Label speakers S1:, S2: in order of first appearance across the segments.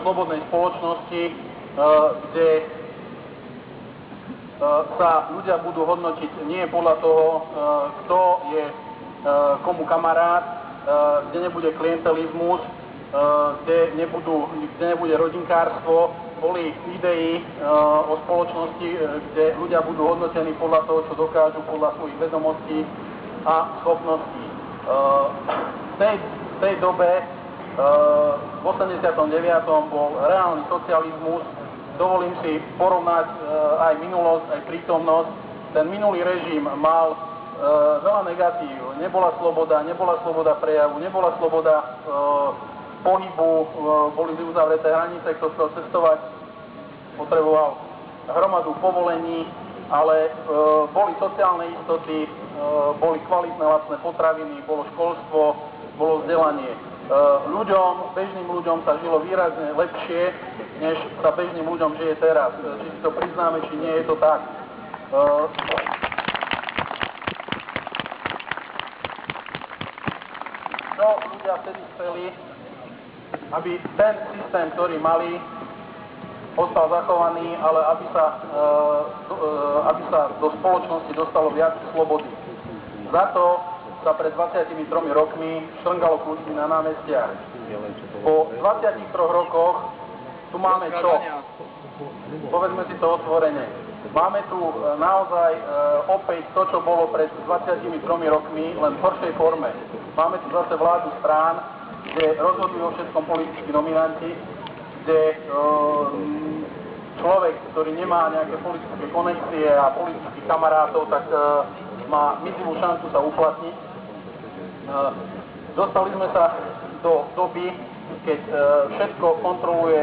S1: slobodnej spoločnosti, kde sa ľudia budú hodnotiť nie podľa toho, kto je komu kamarát, kde nebude klientelizmus, kde nebude rodinkárstvo, boli idei o spoločnosti, kde ľudia budú hodnotení podľa toho, čo dokážu, podľa svojich vedomostí a schopností. V tej dobe, v 89. bol reálny socializmus. Dovolím si porovnať aj minulosť, aj prítomnosť. Ten minulý režim mal veľa negatív. Nebola sloboda prejavu, nebola sloboda pohybu, boli uzavreté hranice, kto chcel cestovať, potreboval hromadu povolení, ale boli sociálne istoty, boli kvalitné lacné potraviny, bolo školstvo, bolo vzdelanie. Bežným ľuďom sa žilo výrazne lepšie, než sa bežným ľuďom žije teraz. Či si to priznáme, či nie, je to tak. Čo ľudia vtedy chceli, aby ten systém, ktorý mali, ostal zachovaný, ale aby sa do spoločnosti dostalo viac slobody. Za to sa pred 23 rokmi štrngalo kľúčky na námestiach. Po 23 rokoch tu máme čo? Povedzme si to otvorene. Máme tu naozaj opäť to, čo bolo pred 23 rokmi, len v horšej forme. Máme tu zase vládu strán, kde rozhodujú o všetkom politickí nominanti, kde človek, ktorý nemá nejaké politické konekcie a politických kamarátov, tak má mizivú šancu sa uplatniť. Dostali sme sa do doby, keď všetko kontroluje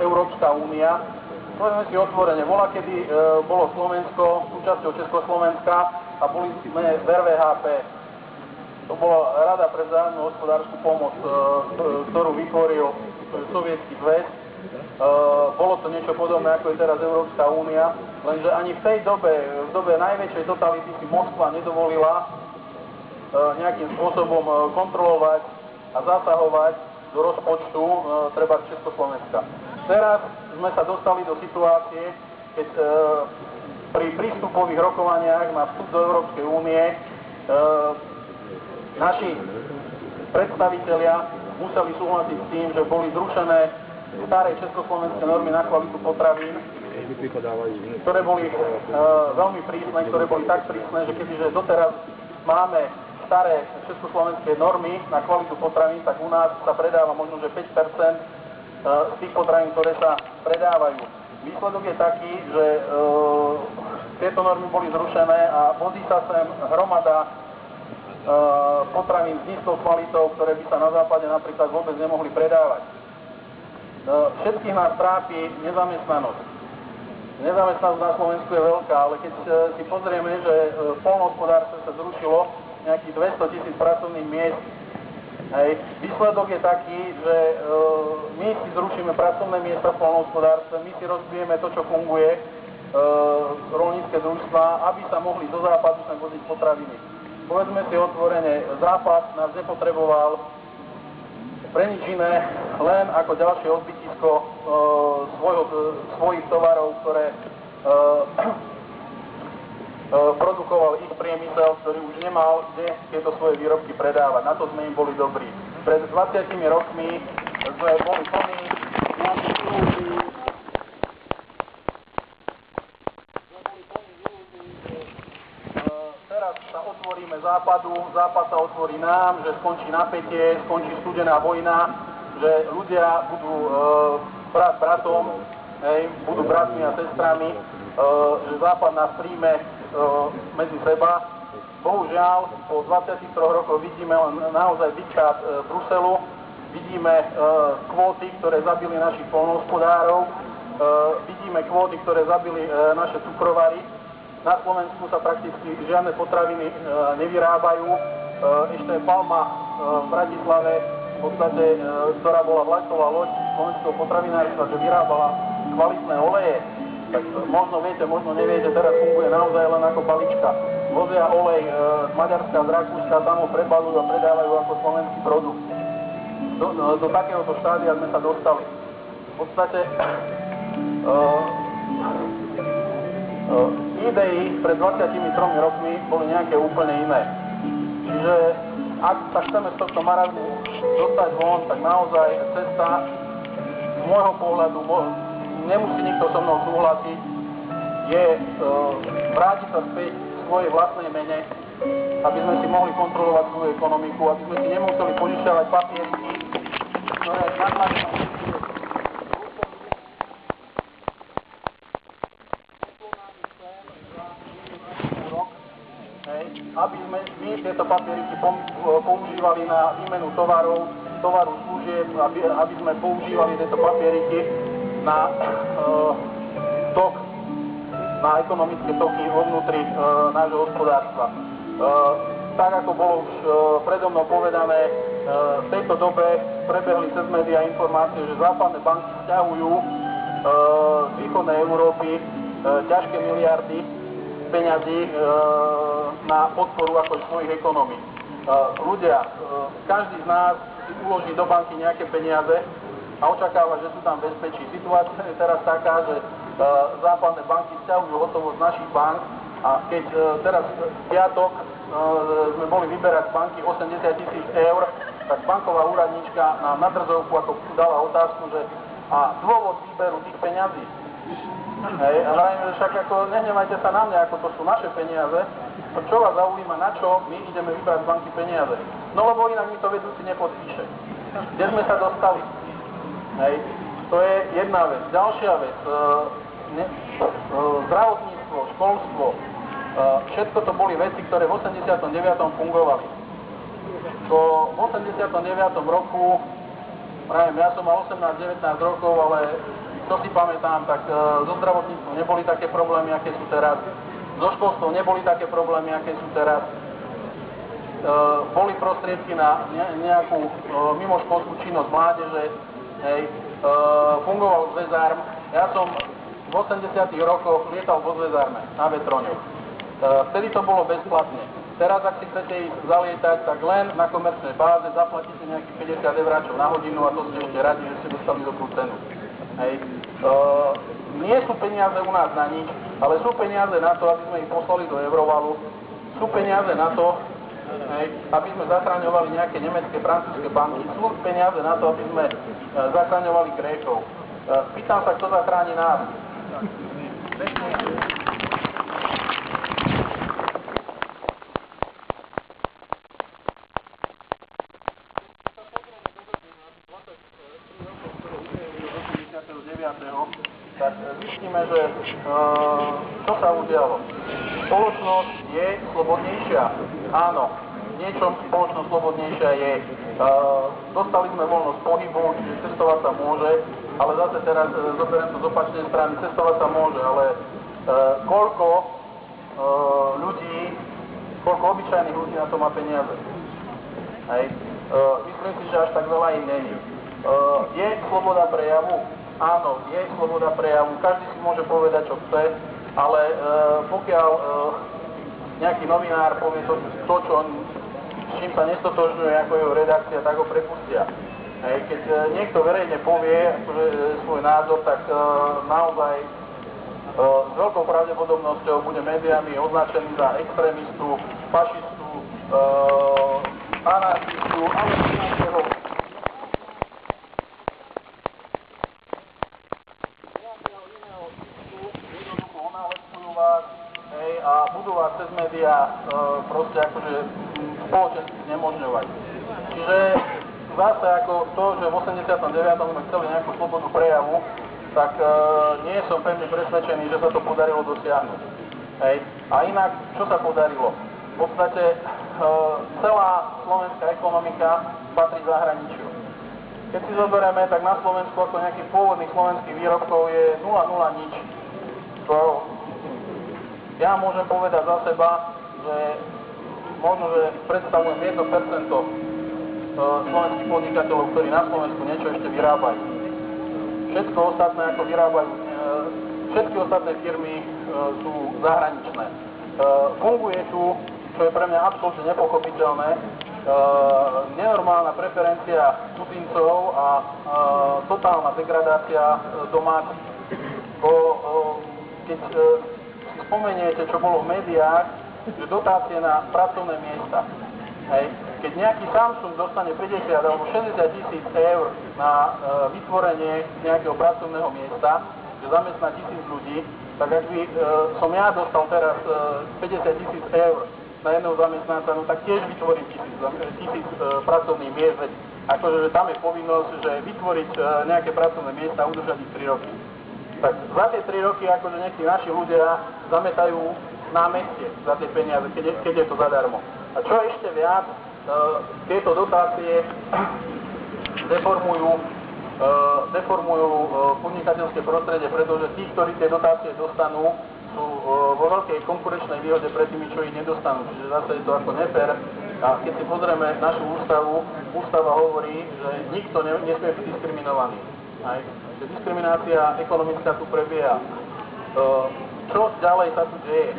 S1: Európska únia. Povedzme si otvorene, kedy bolo Slovensko súčasťou Československa a boli sme v RVHP. To bola Rada pre vzájomnú hospodársku pomoc, ktorú vytvoril Sovietsky zväz. Bolo to niečo podobné, ako je teraz Európska únia, lenže ani v tej dobe, v dobe najväčšej totality si Moskva nedovolila nejakým spôsobom kontrolovať a zasahovať do rozpočtu treba Československa. Teraz sme sa dostali do situácie, keď pri prístupových rokovaniach na vstup do Európskej únie naši predstavitelia museli súhlasiť s tým, že boli zrušené staré československé normy na kvalitu potravín, ktoré boli veľmi prísne, ktoré boli tak prísne, že keďže doteraz máme staré československé normy na kvalitu potravín, tak u nás sa predáva možno, že 5% z tých potravín, ktoré sa predávajú. Výsledok je taký, že tieto normy boli zrušené a vozí sa sem hromada potravín s nízkou kvalitou, ktoré by sa na západe napríklad vôbec nemohli predávať. Všetkých nás trápi nezamestnanosť. Nezamestnanosť na Slovensku je veľká, ale keď si pozrieme, že v poľnohospodárstve sa zrušilo nejakých 200 000 pracovných miest, výsledok je taký, že my si zrušíme pracovné miesta v poľnohospodárstve, my si rozbijeme to, čo funguje, roľnícke družstvá, aby sa mohli do západu sem voziť potraviny. Povedzme si otvorene, západ nás nepotreboval pre nič iné, len ako ďalšie odbytisko svojich tovarov, ktoré produkoval ich priemysel, ktorý už nemal kde tieto svoje výrobky predávať. Na to sme im boli dobrí. Pred 20 rokmi sme boli plní nejakých ilúzií. Teraz sa otvoríme západu, západ sa otvorí nám, že skončí napätie, skončí studená vojna, že ľudia budú brat bratom, budú bratmi a sestrami, že západ nás príjme medzi seba. Bohužiaľ, po 23 rokoch vidíme naozaj diktát Bruselu, vidíme kvóty, ktoré zabili našich poľnohospodárov, vidíme kvóty, ktoré zabili naše cukrovary. Na Slovensku sa prakticky žiadne potraviny nevyrábajú. Ešte Palma v Bratislave, v podstate, ktorá bola vlajková loď slovenského potravinárstva, že vyrábala kvalitné oleje, tak možno viete, možno neviete, teraz funguje naozaj len ako palička. Vozia olej z Maďarska, z Rakúska, tam ho prebalujú a predávajú ako slovenský produkt. Do takéhoto štádia sme sa dostali. v podstate idei pred 23 rokmi boli nejaké úplne iné. Čiže ak sa chceme z tohto marazmu dostať von, tak naozaj cesta z môjho pohľadu, nemusí nikto so mnou súhlasiť, je vrátiť sa späť k svojej vlastnej mene, aby sme si mohli kontrolovať svoju ekonomiku, aby sme si nemuseli požičiavať papieriky, ktoré nakladia aby sme my tieto papieriky používali na výmenu tovaru služieb, aby sme používali tieto papieriky na tok, na ekonomické toky vo vnútri nášho hospodárstva. Tak ako bolo už predo mnou povedané, v tejto dobe prebehli cez médiá informácie, že západné banky sťahujú z východnej Európy ťažké miliardy peňazí na podporu ako svojich ekonomík. Ľudia, každý z nás si uloží do banky nejaké peniaze a očakáva, že sú tam v bezpečí. Situácia je teraz taká, že západné banky sťahujú hotovosť z našich bank a keď teraz v piatok sme boli vyberať z banky 80 000 eur, tak banková úradníčka nám na drzovku ako dala otázku, že a dôvod výberu tých peňazí. Hej, a vrajím, že však ako nehnevajte sa na mňa, ako to sú naše peniaze, čo vás zaujíma, na čo my ideme vybrať z banky peniaze. No lebo inak mi to vedúci nepodpíše. Kde sme sa dostali? Hej, to je jedna vec. Ďalšia vec, zdravotníctvo, školstvo, všetko to boli veci, ktoré v 89. fungovali. To v 89. roku, vrajím, ja som mal 18-19 rokov, ale čo si pamätám, tak so zdravotníctvom neboli také problémy, aké sú teraz. So školstvom neboli také problémy, aké sú teraz. Boli prostriedky na nejakú mimoškolskú činnosť mládeže. Hej. Fungoval zväzárm. Ja som v 80. rokoch lietal vo zväzárme na vetroňoch. Vtedy to bolo bezplatne. Teraz, ak si chcete ísť zalietať, tak len na komerčnej báze zaplatíte nejakých 50 euráčov na hodinu a to ste ešte radi, že ste dostali dobrú cenu. Hej. Nie sú peniaze u nás na nič, ale sú peniaze na to, aby sme ich poslali do Eurovalu. Sú peniaze na to, hej, aby sme zachraňovali nejaké nemecké, francúzske banky. Sú peniaze na to, aby sme zachraňovali Grékov. Pýtam sa, kto zachráni nás. Tak zistíme, že čo sa udialo. Spoločnosť je slobodnejšia. Áno, v niečom spoločnosť slobodnejšia je. Dostali sme voľnosť pohybu, čiže cestovať sa môže, ale zase teraz zoberiem to z opačnej strany, cestovať sa môže, ale koľko obyčajných ľudí na to má peniaze. Hej. Myslím si, že až tak veľa im není. Je sloboda prejavu? Áno, je sloboda prejavu, každý si môže povedať, čo chce, ale pokiaľ nejaký novinár povie to čo s čím sa nestotožňuje ako jeho redakcia, tak ho prepustia. Hej, keď niekto verejne povie akože, svoj názor, tak naozaj s veľkou pravdepodobnosťou bude médiami označený za extrémistu, fašistu, anarchistu, ale nejakého a budú vás cez médiá proste akože spoločensky znemožňovať. Čiže zase ako to, že v 89. sme chceli nejakú slobodu prejavu, tak nie som pevne presvedčený, že sa to podarilo dosiahnuť. Hej. A inak, čo sa podarilo? V podstate celá slovenská ekonomika patrí zahraničiu. Keď si zoberieme, tak na Slovensku ako nejakých pôvodných slovenských výrobkov je 0,0 nič. Ja môžem povedať za seba, že možno, že predstavujem 1% slovenských podnikateľov, ktorí na Slovensku niečo ešte vyrábajú. Všetko ostatné, ako vyrábajú, všetky ostatné firmy sú zahraničné. Funguje tu, čo je pre mňa absolútne nepochopiteľné, nenormálna preferencia cudzincov a totálna degradácia domácich. Keď si spomeniete, čo bolo v médiách, že dotácie na pracovné miesta. Hej. Keď nejaký Samsung dostane 50 alebo 60 000 eur na vytvorenie nejakého pracovného miesta, že zamestná 1000 ľudí, tak ak by som ja dostal teraz 50 000 eur na jedného zamestnanca, no tak tiež vytvorím 1000 pracovných miest, veď akože tam je povinnosť, že vytvoriť nejaké pracovné miesta a udržať ich 3 roky. Tak za tie 3 roky akože niektorí naši ľudia zametajú na meste za tie peniaze, keď je to zadarmo. A čo ešte viac, tieto dotácie deformujú podnikateľské prostredie, pretože tí, ktorí tie dotácie dostanú, sú vo veľkej konkurenčnej výhode pred tými, čo ich nedostanú. Čiže zase je to ako nefér. A keď si pozrieme našu ústavu, ústava hovorí, že nikto nesmie byť diskriminovaný. Aj? Diskriminácia ekonomická tu prebieha. Čo ďalej sa tu deje?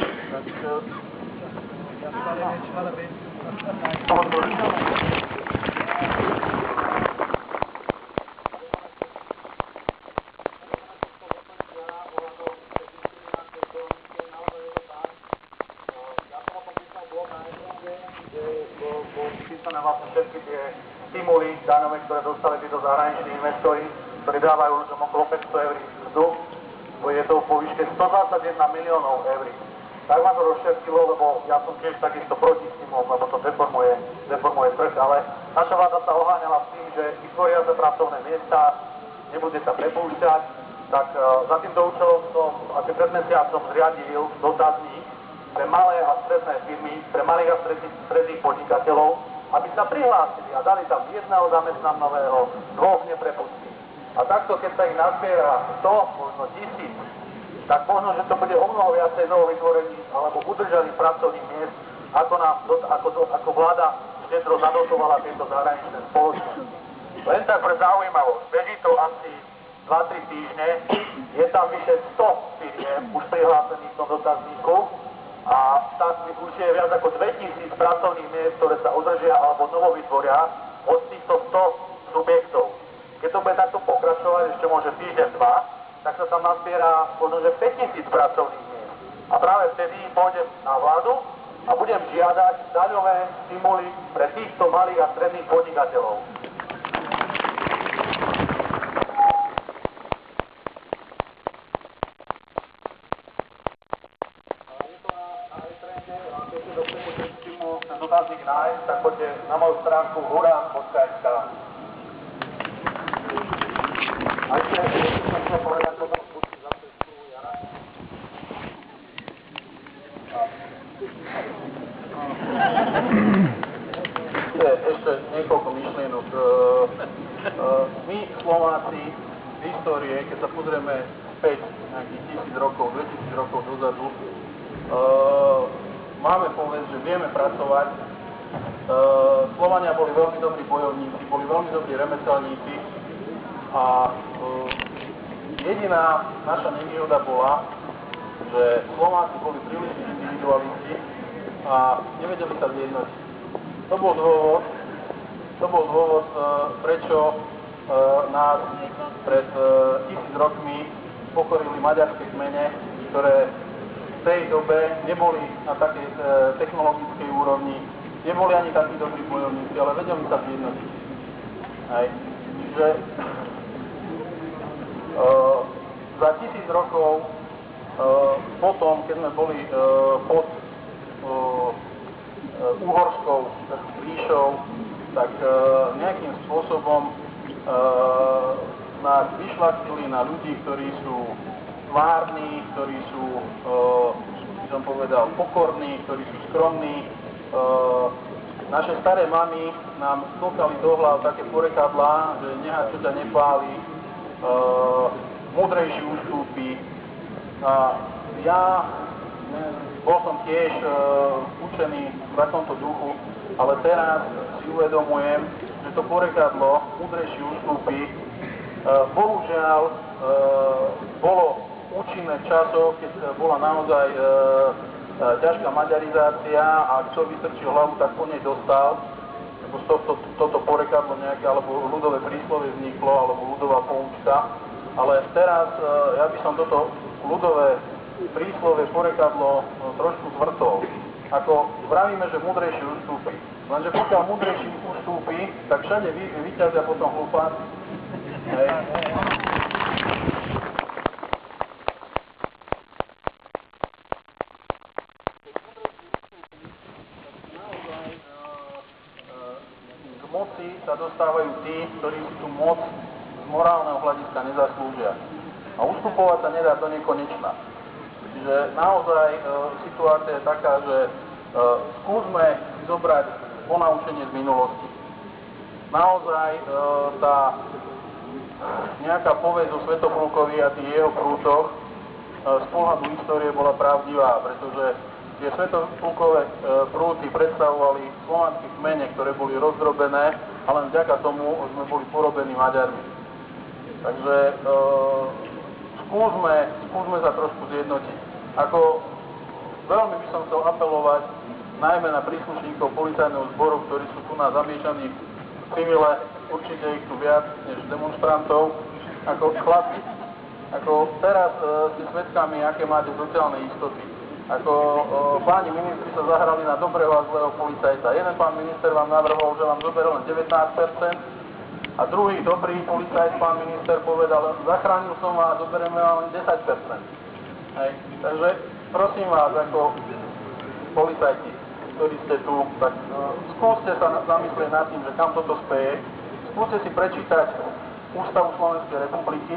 S1: Písané vlastne všetky tie stimuly daňové, ktoré dostali títo zahraniční investori, ktorí dávajú ľuďom okolo 500 eur mzdu, je to po výške 121 miliónov eur. Tak ma to rozšerstilo, lebo ja som tiež takisto proti stimulom, lebo to deformuje trh, ale naša vláda sa oháňala s tým, že vytvoria sa pracovné miesta, nebude sa prepúšťať, tak za týmto účelom som asi pred mesiacom zriadil dotazník pre malé a stredné firmy, pre malých a stredných podnikateľov, aby sa prihlásili a dali tam jedného zamestnaného, 2 neprepustí. A takto, keď sa ich nazbiera 100, možno 1000, tak možno, že to bude o mnoho viacej novovytvorení alebo udržaných pracovných miest, ako vláda štedro zadotovala tieto zahraničné spoločnosti. Len tak pre zaujímavosť, beží to asi 2-3 týždne, je tam vyše 100 firiem už prihlásených v tom dotazníku a tak už je viac ako 2000 pracovných miest, ktoré sa udržia alebo novovytvoria od týchto 100 subjektov. Keď to bude takto pokračovať, ešte môže týždeň, 2, tak sa tam nazbiera možno, že 5000 pracovných miest. A práve vtedy pôjdem na vládu a budem žiadať daňové stimuly pre týchto malých a stredných podnikateľov. Je to na e-trende, a keď si dostanete ten dotazník nájsť, tak poďte na moju stránku huran.sk. A ešte som chcel povedať, že to budú zase ja. Ešte niekoľko myšlienok. My Slováci v histórie, keď sa pozrieme späť nejakých 1000 rokov, 2000 rokov dozadu, máme povedať, že vieme pracovať. Slovania boli veľmi dobrí bojovníci, boli veľmi dobrí remeselníci. A jediná naša nevýhoda bola, že Slováci boli prílišní individualisti a nevedeli sa zjednotiť. To bol dôvod, prečo nás pred 1000 rokmi pokorili maďarské kmene, ktoré v tej dobe neboli na takej technologickej úrovni, neboli ani takí dobrí bojovníci, ale vedeli sa zjednotiť. Čiže za 1000 rokov potom, keď sme boli pod uhorskou ríšou, tak nejakým spôsobom nás vyšľachtili na ľudí, ktorí sú tvárni, ktorí sú, by som povedal, pokorní, ktorí sú skromní. Naše staré mamy nám stúkali do hlav také porekadlá, že nehať, čo ťa nepáli, múdrejší ustúpi. A ja bol som tiež učený v takomto duchu, ale teraz si uvedomujem, že to porekadlo múdrejší ustúpi bohužiaľ bolo účinné v časoch, keď bola naozaj ťažká maďarizácia a kto vystrčil hlavu, tak po nej dostal. toto porekadlo nejaké, alebo ľudové príslovie vzniklo, alebo ľudová poučka, ale teraz ja by som toto ľudové príslovie porekadlo trošku zvrtol. Ako vravíme, že múdrejší ustúpi. Lenže pokiaľ múdrejší ustúpi, tak všade vyťazia potom hlupáci. Hej. K moci sa dostávajú tí, ktorí si tú moc z morálneho hľadiska nezaslúžia. A ustupovať sa nedá do nekonečna. Čiže naozaj situácia je taká, že skúsme zobrať ponaučenie z minulosti. Naozaj tá nejaká povesť o Svätoplukovi a tých jeho prútoch z pohľadu histórie bola pravdivá, pretože tie Svätoplukové prúty predstavovali slovanské kmene, ktoré boli rozdrobené a len vďaka tomu sme boli porobení Maďarmi. Takže skúsme sa trošku zjednotiť. Ako veľmi by som chcel apelovať najmä na príslušníkov policajného zboru, ktorí sú tu na zamiešaní v civile, určite ich tu viac než demonstrantov, ako chlapci. Ako teraz ste svedkami, aké máte sociálne istoty. Ako páni ministri sa zahrali na dobrého a zlého policajta. Jeden pán minister vám navrhol, že vám zoberie len 19%, a druhý dobrý policajt, pán minister, povedal, zachránil som vás a zoberieme vám len 10%. Hej. Takže prosím vás, ako policajti, ktorí ste tu, tak skúste sa zamyslieť nad tým, že kam toto speje. Skúste si prečítať Ústavu Slovenskej republiky,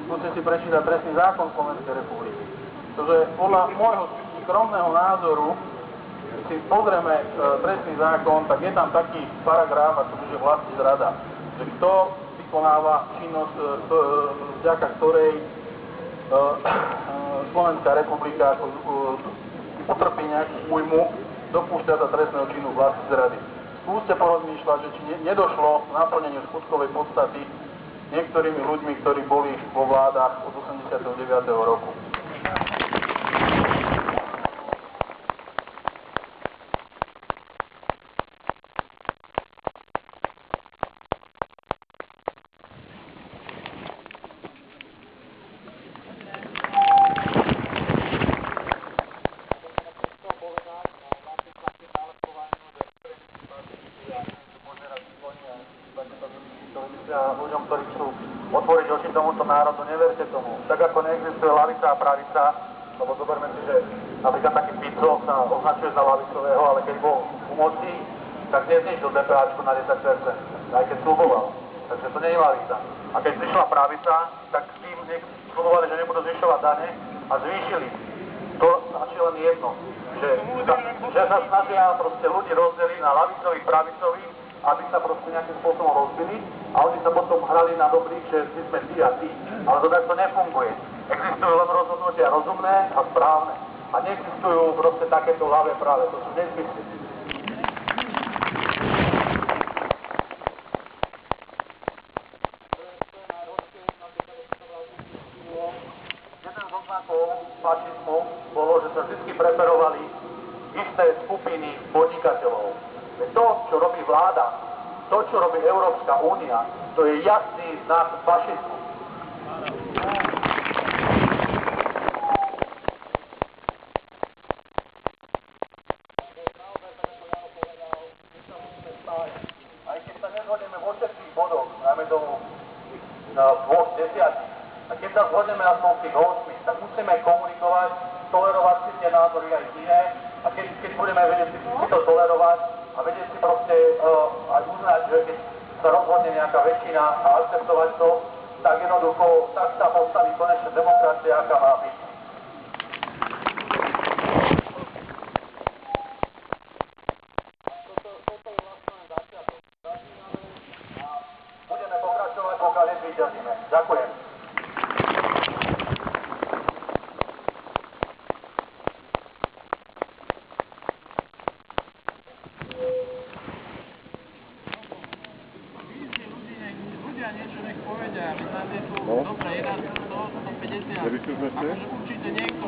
S1: skúste si prečítať trestný zákon Slovenskej republiky. Pretože podľa môjho skromného názoru, si pozrieme trestný zákon, tak je tam taký paragraf, ako že vlastní zrada. Že kto vykonáva činnosť, vďaka ktorej Slovenská republika utrpí nejakú újmu, dopúšťa sa trestného činu vlastní zrady. Skúste porozmýšľať, že či nedošlo k naplneniu skutkovej podstaty niektorými ľuďmi, ktorí boli vo vládach od 89. roku. Ľuďom, ktorí chcú otvoriť oči tomuto národu, neverte tomu. Tak ako neexistuje lavica a pravica, lebo zoberme si, že napríklad taký Fico sa označuje za lavicového, ale keď bol u moci, tak neznižil DPH na 10%, aj keď sluboval. Takže to nie je lavica. A keď prišla pravica, tak s tým slubovali, že nebudú zvyšovať dane a zvýšili. To značí len jedno, že sa snažia proste ľudí rozdeliť na lavicových, pravicových, aby sa proste nejakým spôsobom rozbili a oni sa potom hrali na dobrých, že my sme tí a tí. Ale to takto nefunguje. Existujú len rozhodnutia rozumné a správne. A neexistujú proste takéto ľavé práve. To sú nezmysly. Jeden z oznakov fašizmu bolo, že sa vždy preferovali isté skupiny podnikateľov. To, čo robí vláda, to, čo robí Európska únia, to je jasný znak fašizmu. Aj keď sa nezhodneme vo všetkých bodoch, najmä tomu dvoch desiatich, a keď sa zhodneme aspoň v tých 8, tak musíme komunikovať, tolerovať si tie názory aj iné, a keď budeme vedieť si to tolerovať, a vedieť si proste aj uznať, že keď sa rozhodne nejaká väčšina a akceptovať to, tak jednoducho tak sa postaví konečne demokracia, aká má byť. Toto je vlastne začiatok. A budeme pokračovať, pokiaľ nezvíťazíme. Ďakujem. Niečo nech povedia, my tam je tu dobre 11, 100, 150, akože určite niekto